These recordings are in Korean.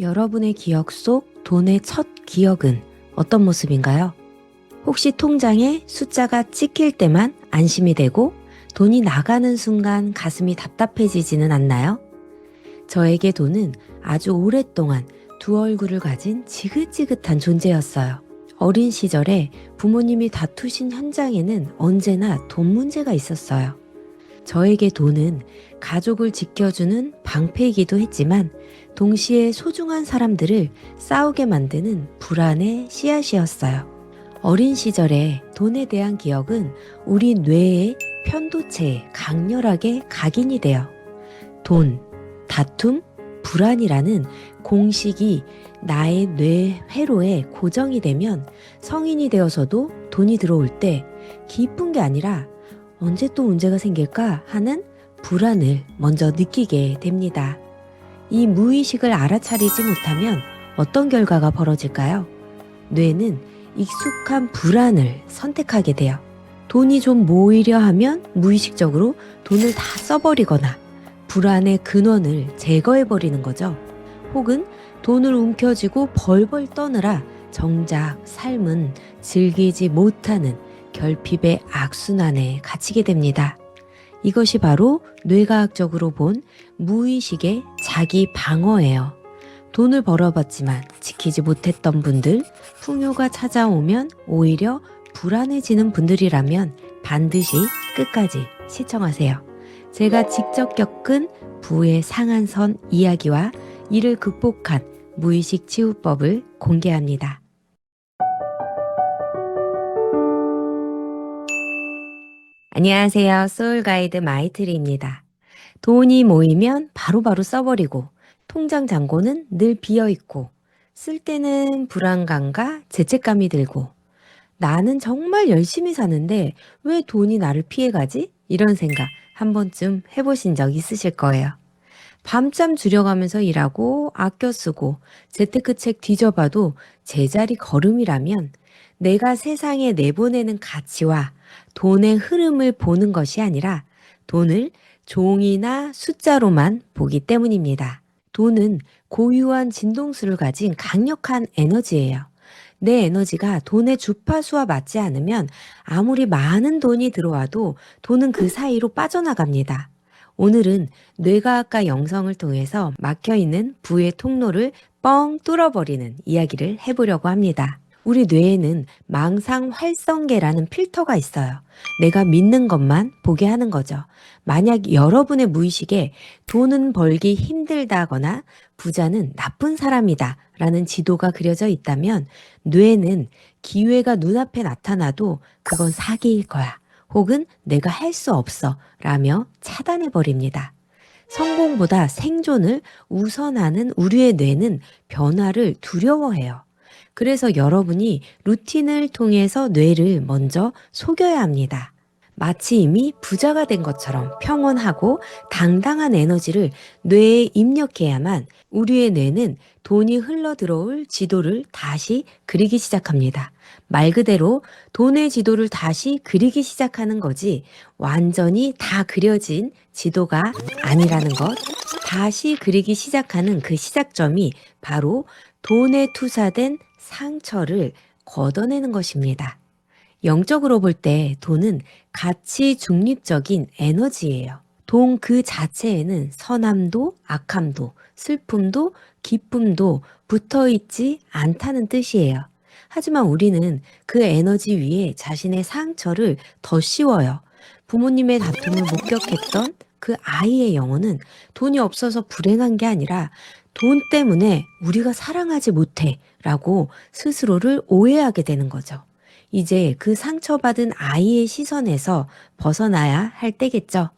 여러분의 기억 속 돈의 첫 기억은 어떤 모습인가요? 혹시 통장에 숫자가 찍힐 때만 안심이 되고 돈이 나가는 순간 가슴이 답답해지지는 않나요? 저에게 돈은 아주 오랫동안 두 얼굴을 가진 지긋지긋한 존재였어요. 어린 시절에 부모님이 다투신 현장에는 언제나 돈 문제가 있었어요. 저에게 돈은 가족을 지켜주는 방패이기도 했지만 동시에 소중한 사람들을 싸우게 만드는 불안의 씨앗이었어요. 어린 시절에 돈에 대한 기억은 우리 뇌의 편도체에 강렬하게 각인이 되어 돈, 다툼, 불안이라는 공식이 나의 뇌 회로에 고정이 되면 성인이 되어서도 돈이 들어올 때 기쁜 게 아니라 언제 또 문제가 생길까 하는 불안을 먼저 느끼게 됩니다. 이 무의식을 알아차리지 못하면 어떤 결과가 벌어질까요? 뇌는 익숙한 불안을 선택하게 돼요. 돈이 좀 모이려 하면 무의식적으로 돈을 다 써버리거나 불안의 근원을 제거해버리는 거죠. 혹은 돈을 움켜쥐고 벌벌 떠느라 정작 삶은 즐기지 못하는 결핍의 악순환에 갇히게 됩니다. 이것이 바로 뇌과학적으로 본 무의식의 자기 방어예요. 돈을 벌어봤지만 지키지 못했던 분들, 풍요가 찾아오면 오히려 불안해지는 분들이라면 반드시 끝까지 시청하세요. 제가 직접 겪은 부의 상한선 이야기와 이를 극복한 무의식 치유법을 공개합니다. 안녕하세요. 소울가이드 마이트리입니다. 돈이 모이면 바로바로 써버리고 통장 잔고는 늘 비어있고 쓸 때는 불안감과 죄책감이 들고 나는 정말 열심히 사는데 왜 돈이 나를 피해가지? 이런 생각 한 번쯤 해보신 적 있으실 거예요. 밤잠 줄여가면서 일하고 아껴 쓰고 재테크책 뒤져봐도 제자리 걸음이라면 내가 세상에 내보내는 가치와 돈의 흐름을 보는 것이 아니라 돈을 종이나 숫자로만 보기 때문입니다. 돈은 고유한 진동수를 가진 강력한 에너지예요. 내 에너지가 돈의 주파수와 맞지 않으면 아무리 많은 돈이 들어와도 돈은 그 사이로 빠져나갑니다. 오늘은 뇌과학과 영성을 통해서 막혀있는 부의 통로를 뻥 뚫어버리는 이야기를 해보려고 합니다. 우리 뇌에는 망상 활성계라는 필터가 있어요. 내가 믿는 것만 보게 하는 거죠. 만약 여러분의 무의식에 돈은 벌기 힘들다거나 부자는 나쁜 사람이다 라는 지도가 그려져 있다면 뇌는 기회가 눈앞에 나타나도 그건 사기일 거야. 혹은 내가 할 수 없어 라며 차단해버립니다. 성공보다 생존을 우선하는 우리의 뇌는 변화를 두려워해요. 그래서 여러분이 루틴을 통해서 뇌를 먼저 속여야 합니다. 마치 이미 부자가 된 것처럼 평온하고 당당한 에너지를 뇌에 입력해야만 우리의 뇌는 돈이 흘러들어올 지도를 다시 그리기 시작합니다. 말 그대로 돈의 지도를 다시 그리기 시작하는 거지 완전히 다 그려진 지도가 아니라는 것. 다시 그리기 시작하는 그 시작점이 바로 돈에 투사된 상처를 걷어내는 것입니다. 영적으로 볼 때 돈은 가치 중립적인 에너지예요. 돈 그 자체에는 선함도 악함도 슬픔도 기쁨도 붙어있지 않다는 뜻이에요. 하지만 우리는 그 에너지 위에 자신의 상처를 더 씌워요. 부모님의 다툼을 목격했던 그 아이의 영혼은 돈이 없어서 불행한 게 아니라 돈 때문에 우리가 사랑하지 못해 라고 스스로를 오해하게 되는 거죠. 이제 그 상처받은 아이의 시선에서 벗어나야 할 때겠죠.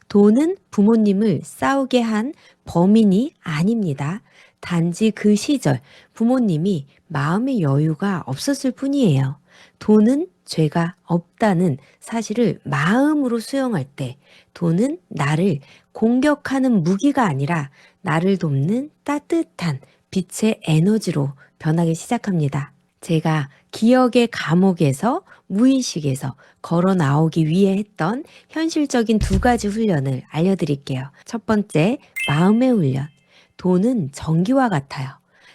돈은 부모님을 싸우게 한 범인이 아닙니다. 단지 그 시절 부모님이 마음의 여유가 없었을 뿐이에요. 돈은 죄가 없다는 사실을 마음으로 수용할 때 돈은 나를 공격하는 무기가 아니라 나를 돕는 따뜻한 빛의 에너지로 변하기 시작합니다. 제가 기억의 감옥에서 무의식에서 걸어 나오기 위해 했던 현실적인 두 가지 훈련을 알려드릴게요. 첫 번째, 마음의 훈련. 돈은 전기와 같아요.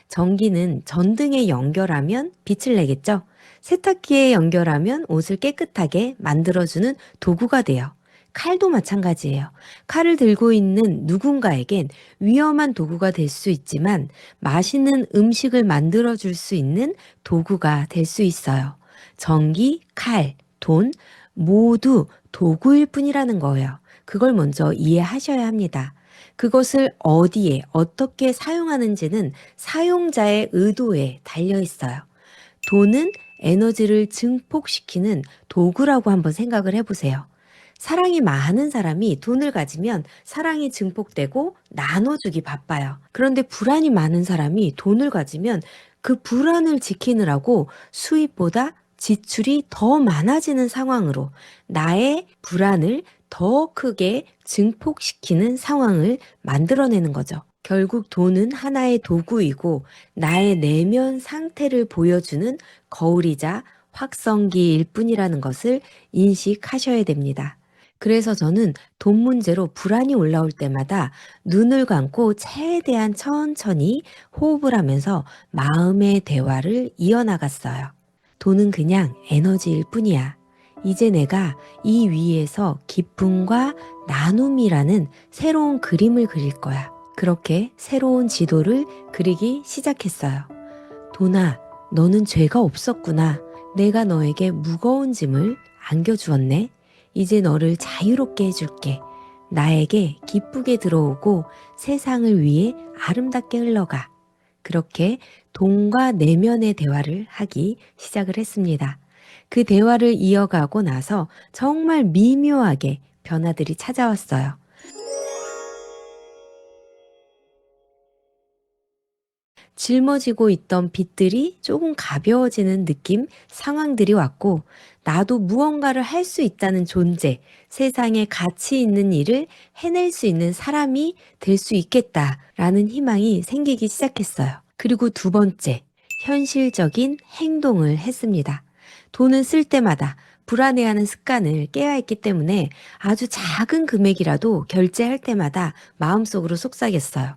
전기는 전등에 연결하면 빛을 내겠죠? 세탁기에 연결하면 옷을 깨끗하게 만들어주는 도구가 돼요. 칼도 마찬가지예요. 칼을 들고 있는 누군가에겐 위험한 도구가 될 수 있지만 맛있는 음식을 만들어줄 수 있는 도구가 될 수 있어요. 전기, 칼, 돈 모두 도구일 뿐이라는 거예요. 그걸 먼저 이해하셔야 합니다. 그것을 어디에 어떻게 사용하는지는 사용자의 의도에 달려 있어요. 돈은 에너지를 증폭시키는 도구라고 한번 생각을 해보세요. 사랑이 많은 사람이 돈을 가지면 사랑이 증폭되고 나눠주기 바빠요. 그런데 불안이 많은 사람이 돈을 가지면 그 불안을 지키느라고 수입보다 지출이 더 많아지는 상황으로 나의 불안을 더 크게 증폭시키는 상황을 만들어내는 거죠. 결국 돈은 하나의 도구이고 나의 내면 상태를 보여주는 거울이자 확성기일 뿐이라는 것을 인식하셔야 됩니다. 그래서 저는 돈 문제로 불안이 올라올 때마다 눈을 감고 최대한 천천히 호흡을 하면서 마음의 대화를 이어나갔어요. 돈은 그냥 에너지일 뿐이야. 이제 내가 이 위에서 기쁨과 나눔이라는 새로운 그림을 그릴 거야. 그렇게 새로운 지도를 그리기 시작했어요. 돈아, 너는 죄가 없었구나. 내가 너에게 무거운 짐을 안겨주었네. 이제 너를 자유롭게 해줄게. 나에게 기쁘게 들어오고 세상을 위해 아름답게 흘러가. 그렇게 돈과 내면의 대화를 하기 시작을 했습니다. 그 대화를 이어가고 나서 정말 미묘하게 변화들이 찾아왔어요. 짊어지고 있던 빚들이 조금 가벼워지는 느낌, 상황들이 왔고, 나도 무언가를 할 수 있다는 존재, 세상에 가치 있는 일을 해낼 수 있는 사람이 될 수 있겠다라는 희망이 생기기 시작했어요. 그리고 두 번째, 현실적인 행동을 했습니다. 돈을 쓸 때마다 불안해하는 습관을 깨야 했기 때문에 아주 작은 금액이라도 결제할 때마다 마음속으로 속삭였어요.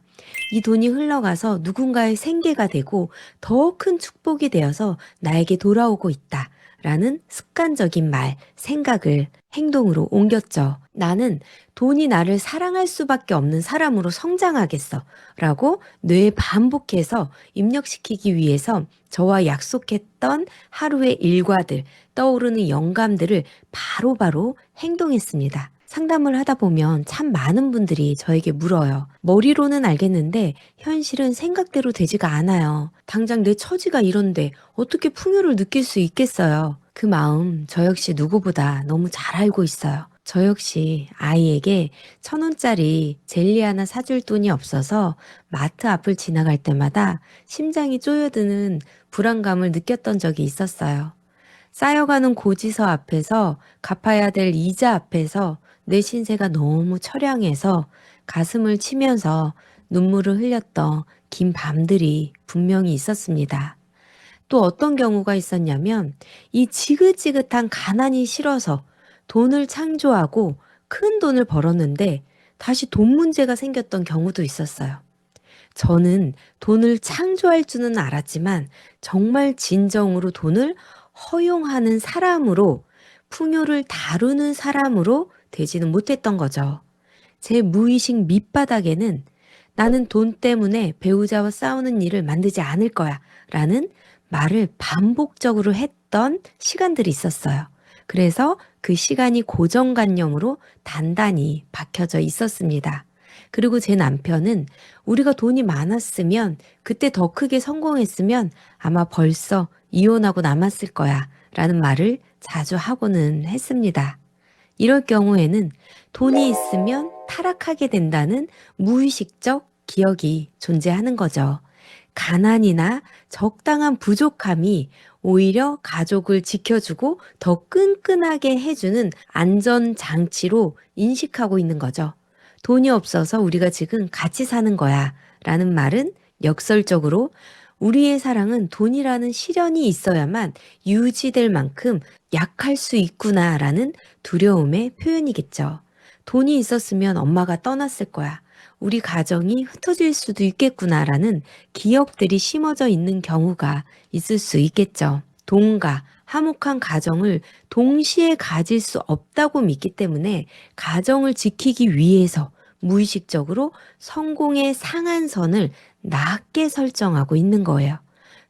이 돈이 흘러가서 누군가의 생계가 되고 더 큰 축복이 되어서 나에게 돌아오고 있다. 라는 습관적인 말, 생각을 행동으로 옮겼죠. 나는 돈이 나를 사랑할 수밖에 없는 사람으로 성장하겠어. 라고 뇌에 반복해서 입력시키기 위해서 저와 약속했던 하루의 일과들, 떠오르는 영감들을 바로바로 행동했습니다. 상담을 하다 보면 참 많은 분들이 저에게 물어요. 머리로는 알겠는데 현실은 생각대로 되지가 않아요. 당장 내 처지가 이런데 어떻게 풍요를 느낄 수 있겠어요? 그 마음 저 역시 누구보다 너무 잘 알고 있어요. 저 역시 아이에게 1,000원짜리 젤리 하나 사줄 돈이 없어서 마트 앞을 지나갈 때마다 심장이 쪼여드는 불안감을 느꼈던 적이 있었어요. 쌓여가는 고지서 앞에서 갚아야 될 이자 앞에서 내 신세가 너무 처량해서 가슴을 치면서 눈물을 흘렸던 긴 밤들이 분명히 있었습니다. 또 어떤 경우가 있었냐면 이 지긋지긋한 가난이 싫어서 돈을 창조하고 큰 돈을 벌었는데 다시 돈 문제가 생겼던 경우도 있었어요. 저는 돈을 창조할 줄은 알았지만 정말 진정으로 돈을 허용하는 사람으로 풍요를 다루는 사람으로 되지는 못했던 거죠. 제 무의식 밑바닥에는 나는 돈 때문에 배우자와 싸우는 일을 만들지 않을 거야 라는 말을 반복적으로 했던 시간들이 있었어요. 그래서 그 시간이 고정관념으로 단단히 박혀져 있었습니다. 그리고 제 남편은 우리가 돈이 많았으면 그때 더 크게 성공했으면 아마 벌써 이혼하고 남았을 거야 라는 말을 자주 하고는 했습니다. 이럴 경우에는 돈이 있으면 타락하게 된다는 무의식적 기억이 존재하는 거죠. 가난이나 적당한 부족함이 오히려 가족을 지켜주고 더 끈끈하게 해주는 안전장치로 인식하고 있는 거죠. 돈이 없어서 우리가 지금 같이 사는 거야 라는 말은 역설적으로 우리의 사랑은 돈이라는 시련이 있어야만 유지될 만큼 약할 수 있구나라는 두려움의 표현이겠죠. 돈이 있었으면 엄마가 떠났을 거야. 우리 가정이 흩어질 수도 있겠구나라는 기억들이 심어져 있는 경우가 있을 수 있겠죠. 돈과 화목한 가정을 동시에 가질 수 없다고 믿기 때문에 가정을 지키기 위해서 무의식적으로 성공의 상한선을 낮게 설정하고 있는 거예요.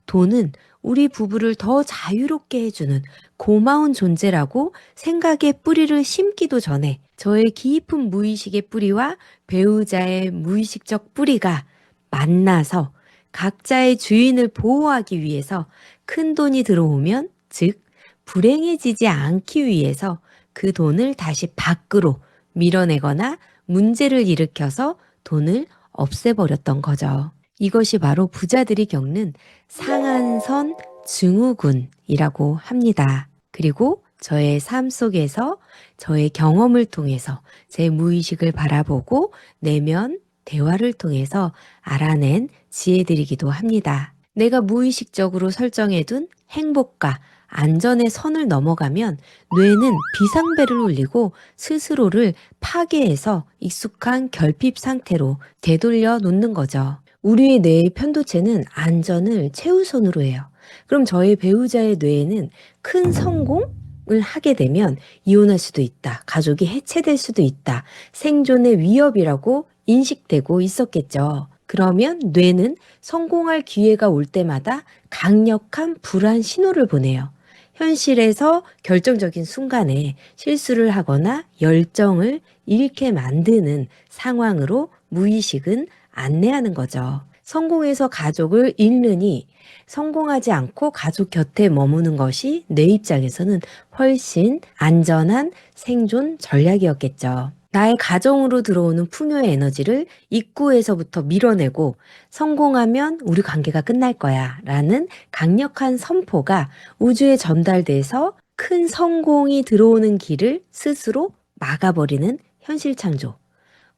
돈은 우리 부부를 더 자유롭게 해주는 고마운 존재라고 생각의 뿌리를 심기도 전에 저의 깊은 무의식의 뿌리와 배우자의 무의식적 뿌리가 만나서 각자의 주인을 보호하기 위해서 큰 돈이 들어오면, 즉 불행해지지 않기 위해서 그 돈을 다시 밖으로 밀어내거나 문제를 일으켜서 돈을 없애버렸던 거죠. 이것이 바로 부자들이 겪는 상한선 증후군이라고 합니다. 그리고 저의 삶 속에서 저의 경험을 통해서 제 무의식을 바라보고 내면 대화를 통해서 알아낸 지혜들이기도 합니다. 내가 무의식적으로 설정해둔 행복과 안전의 선을 넘어가면 뇌는 비상벨을 울리고 스스로를 파괴해서 익숙한 결핍 상태로 되돌려 놓는 거죠. 우리의 뇌의 편도체는 안전을 최우선으로 해요. 그럼 저의 배우자의 뇌에는 큰 성공을 하게 되면 이혼할 수도 있다, 가족이 해체될 수도 있다, 생존의 위협이라고 인식되고 있었겠죠. 그러면 뇌는 성공할 기회가 올 때마다 강력한 불안 신호를 보내요. 현실에서 결정적인 순간에 실수를 하거나 열정을 잃게 만드는 상황으로 무의식은 안내하는 거죠. 성공해서 가족을 잃느니 성공하지 않고 가족 곁에 머무는 것이 내 입장에서는 훨씬 안전한 생존 전략이었겠죠. 나의 가정으로 들어오는 풍요의 에너지를 입구에서부터 밀어내고 성공하면 우리 관계가 끝날 거야 라는 강력한 선포가 우주에 전달돼서 큰 성공이 들어오는 길을 스스로 막아버리는 현실 창조.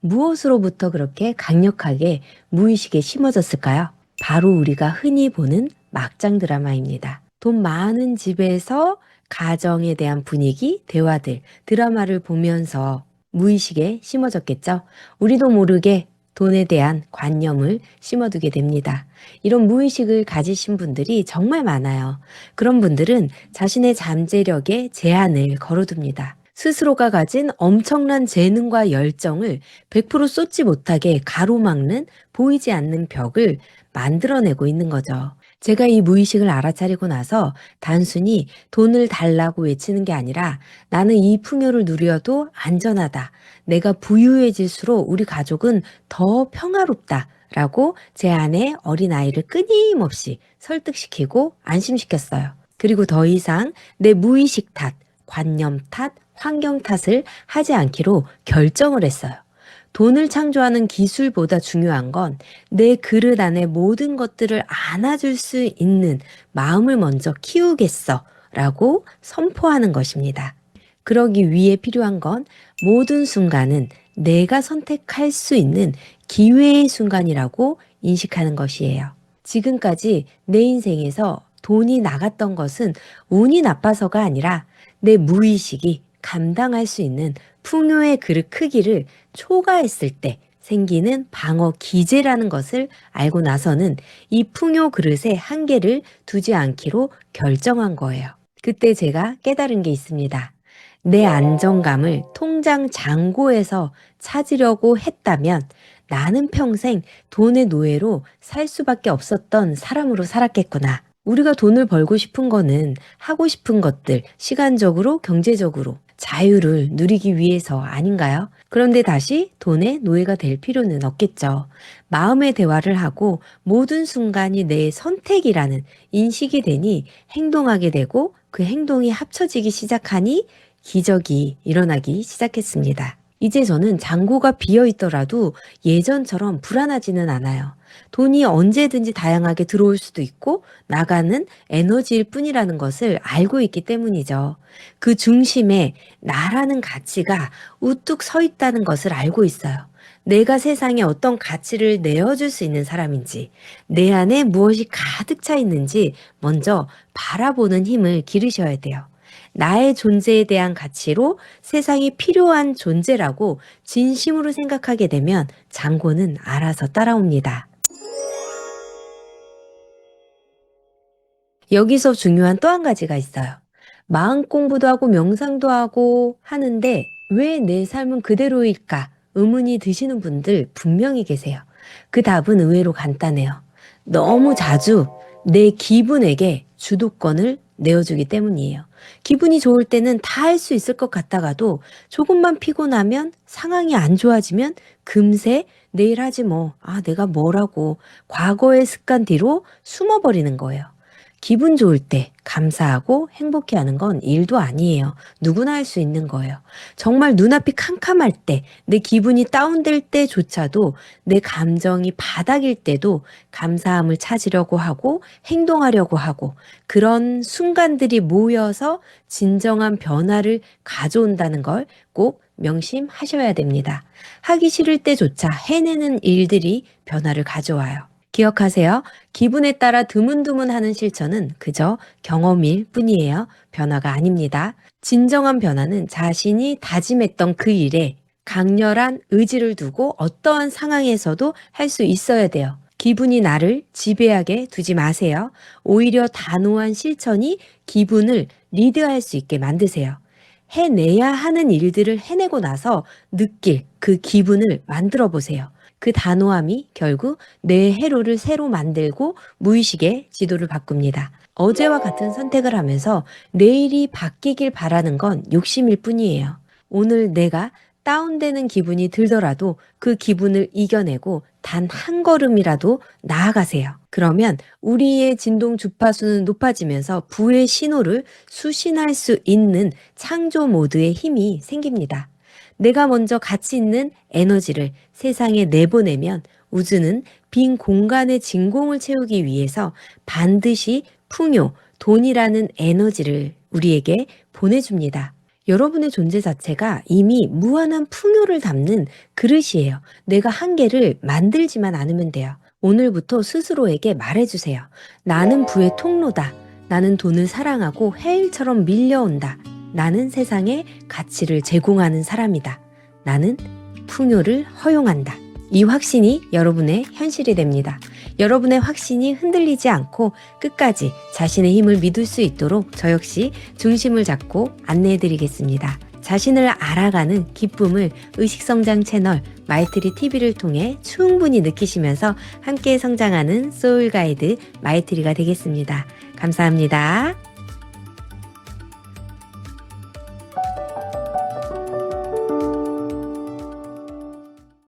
무엇으로부터 그렇게 강력하게 무의식에 심어졌을까요? 바로 우리가 흔히 보는 막장 드라마입니다. 돈 많은 집에서 가정에 대한 분위기, 대화들, 드라마를 보면서 무의식에 심어졌겠죠. 우리도 모르게 돈에 대한 관념을 심어두게 됩니다. 이런 무의식을 가지신 분들이 정말 많아요. 그런 분들은 자신의 잠재력에 제한을 걸어둡니다. 스스로가 가진 엄청난 재능과 열정을 100% 쏟지 못하게 가로막는 보이지 않는 벽을 만들어내고 있는 거죠. 제가 이 무의식을 알아차리고 나서 단순히 돈을 달라고 외치는 게 아니라 나는 이 풍요를 누려도 안전하다. 내가 부유해질수록 우리 가족은 더 평화롭다. 라고 제 안에 어린아이를 끊임없이 설득시키고 안심시켰어요. 그리고 더 이상 내 무의식 탓, 관념 탓, 환경 탓을 하지 않기로 결정을 했어요. 돈을 창조하는 기술보다 중요한 건 내 그릇 안에 모든 것들을 안아줄 수 있는 마음을 먼저 키우겠어 라고 선포하는 것입니다. 그러기 위해 필요한 건 모든 순간은 내가 선택할 수 있는 기회의 순간이라고 인식하는 것이에요. 지금까지 내 인생에서 돈이 나갔던 것은 운이 나빠서가 아니라 내 무의식이 감당할 수 있는 풍요의 그릇 크기를 초과했을 때 생기는 방어 기제라는 것을 알고 나서는 이 풍요 그릇에 한계를 두지 않기로 결정한 거예요. 그때 제가 깨달은 게 있습니다. 내 안정감을 통장 잔고에서 찾으려고 했다면 나는 평생 돈의 노예로 살 수밖에 없었던 사람으로 살았겠구나. 우리가 돈을 벌고 싶은 거는 하고 싶은 것들, 시간적으로, 경제적으로 자유를 누리기 위해서 아닌가요? 그런데 다시 돈의 노예가 될 필요는 없겠죠. 마음의 대화를 하고 모든 순간이 내 선택이라는 인식이 되니 행동하게 되고 그 행동이 합쳐지기 시작하니 기적이 일어나기 시작했습니다. 이제 저는 잔고가 비어 있더라도 예전처럼 불안하지는 않아요. 돈이 언제든지 다양하게 들어올 수도 있고 나가는 에너지일 뿐이라는 것을 알고 있기 때문이죠. 그 중심에 나라는 가치가 우뚝 서 있다는 것을 알고 있어요. 내가 세상에 어떤 가치를 내어줄 수 있는 사람인지, 내 안에 무엇이 가득 차 있는지 먼저 바라보는 힘을 기르셔야 돼요. 나의 존재에 대한 가치로 세상이 필요한 존재라고 진심으로 생각하게 되면 장고는 알아서 따라옵니다. 여기서 중요한 또 한 가지가 있어요. 마음 공부도 하고 명상도 하고 하는데 왜 내 삶은 그대로일까? 의문이 드시는 분들 분명히 계세요. 그 답은 의외로 간단해요. 너무 자주 내 기분에게 주도권을 내어주기 때문이에요. 기분이 좋을 때는 다 할 수 있을 것 같다가도 조금만 피곤하면 상황이 안 좋아지면 금세 내일 하지 뭐, 내가 뭐라고 과거의 습관 뒤로 숨어버리는 거예요. 기분 좋을 때 감사하고 행복해하는 건 일도 아니에요. 누구나 할 수 있는 거예요. 정말 눈앞이 캄캄할 때, 내 기분이 다운될 때조차도 내 감정이 바닥일 때도 감사함을 찾으려고 하고 행동하려고 하고 그런 순간들이 모여서 진정한 변화를 가져온다는 걸 꼭 명심하셔야 됩니다. 하기 싫을 때조차 해내는 일들이 변화를 가져와요. 기억하세요. 기분에 따라 드문드문하는 실천은 그저 경험일 뿐이에요. 변화가 아닙니다. 진정한 변화는 자신이 다짐했던 그 일에 강렬한 의지를 두고 어떠한 상황에서도 할 수 있어야 돼요. 기분이 나를 지배하게 두지 마세요. 오히려 단호한 실천이 기분을 리드할 수 있게 만드세요. 해내야 하는 일들을 해내고 나서 느낄 그 기분을 만들어 보세요. 그 단호함이 결국 내 회로를 새로 만들고 무의식의 지도를 바꿉니다. 어제와 같은 선택을 하면서 내일이 바뀌길 바라는 건 욕심일 뿐이에요. 오늘 내가 다운되는 기분이 들더라도 그 기분을 이겨내고 단 한 걸음이라도 나아가세요. 그러면 우리의 진동 주파수는 높아지면서 부의 신호를 수신할 수 있는 창조 모드의 힘이 생깁니다. 내가 먼저 가치 있는 에너지를 세상에 내보내면 우주는 빈 공간의 진공을 채우기 위해서 반드시 풍요, 돈이라는 에너지를 우리에게 보내줍니다. 여러분의 존재 자체가 이미 무한한 풍요를 담는 그릇이에요. 내가 한계를 만들지만 않으면 돼요. 오늘부터 스스로에게 말해주세요. 나는 부의 통로다. 나는 돈을 사랑하고 해일처럼 밀려온다. 나는 세상에 가치를 제공하는 사람이다. 나는 풍요를 허용한다. 이 확신이 여러분의 현실이 됩니다. 여러분의 확신이 흔들리지 않고 끝까지 자신의 힘을 믿을 수 있도록 저 역시 중심을 잡고 안내해 드리겠습니다. 자신을 알아가는 기쁨을 의식성장 채널 마이트리 TV를 통해 충분히 느끼시면서 함께 성장하는 소울가이드 마이트리가 되겠습니다. 감사합니다.